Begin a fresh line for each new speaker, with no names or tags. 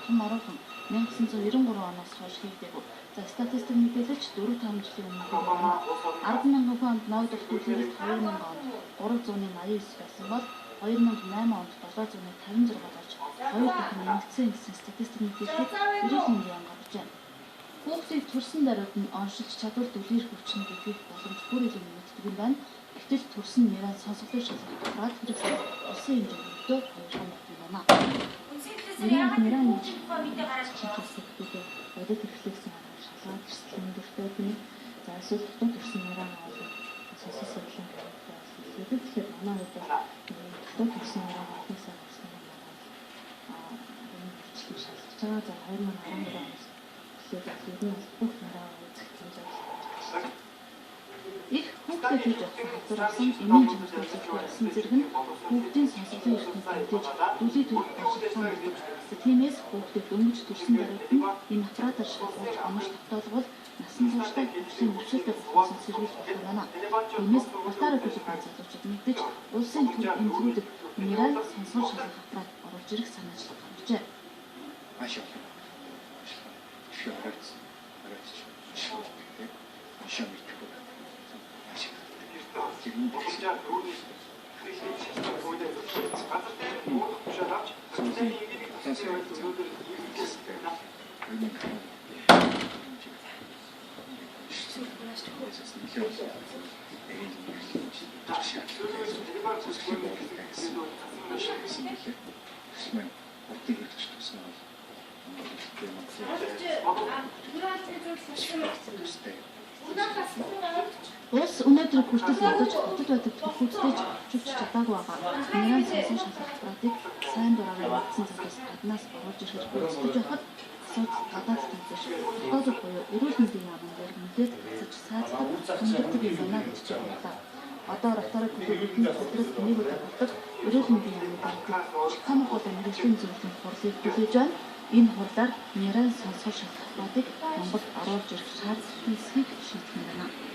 том орон 1993 оноос хойш хийгдээгүй. За статистик мэдээлэлч 4-5 жилийн өмнө байна. 10,000 хүн ноёд өвтүүлэлт 2000 онд 389 байсан бол 2008 онд 756 болж 2 дахин нэмэгдсэн гэсэн статистик мэдээллийг Эрүүл мэндийн яам гаргаж байна. Хүүхдийг төрсөн даруйд нь оншилж чадвар дүлгэр хүчин гэдгийг боломж бүр илүү нэмэгддэг юм байна. Гэтэл төрсөн нэрээ сонсголыг шалгах хэрэгсэл улсын хэмжээнд хоёр хоног байна. Нэрээ нэг комитет гаргаж чиглэсэн бодит хэрэглээсэн шалгаад эрсдэл өндөртэй би за эсвэл дотоод төрсөн нэрээ аваад сонсох судлан гэдэг. Тэгэхээр манай хувьд дотоод төрсөн нэрээ авахнасаа болсон юм байна. Хэрэгцээ шалгаж байгаа. За 2012 оноос тэгэхээр бүх нэрээ үзэх хэмжээ их хүүхдэд хийж авсан газар асан эмийн чанартай зөвлөсөн зэрэг нь хүүхдийн сонсголын ертөнцийн мэдээж дүлий төрөх боловсролтой байдаг. Тиймээс хүүхдэд дөнгөж төрсөн даруйд нь энэ аппаратаар шалгуулж онож тогтоолбол насан туршдаа хүүхдийн өвчлөлтэй болсон сэргийлж болох байна. Тиймээс алтаараа төлөвлөсөн залуучууд мэдээж улсын төр эмнэлгүүдэд нэрээ сонсгол шалгах аппарат оруулж ирэх санааж гаргажээ. Улс өнөөдөр хүртэл ядаж хотод байдаг хүүхдтэй чөлж чадаагүй байгаа. Нэрээ сонсон шалгах аппаратыг сайн дураараа мэдсэн зүйлээс гаднаас оруулж ирэх гүйцэтгэж байхад асуудал гадаад төвлөж дотоод буюу эрүүл мэндийн яамн дээр мэдээд засаж сааддаг хүндэтг юм байна гэж байна. Одоо ротараа төлөвлөлтөнд хөтлөх нэг удаа болдог эрүүл мэндийн яамны байдаг. Чихааны болон мэрэгжлийн зөвлөлийн хурлыг төлөж байна. Энэ хурлаар нэрээ сонсох шалгах аппаратыг Монголд оруулж ирэх шаардлагыг шийдэх юм байна.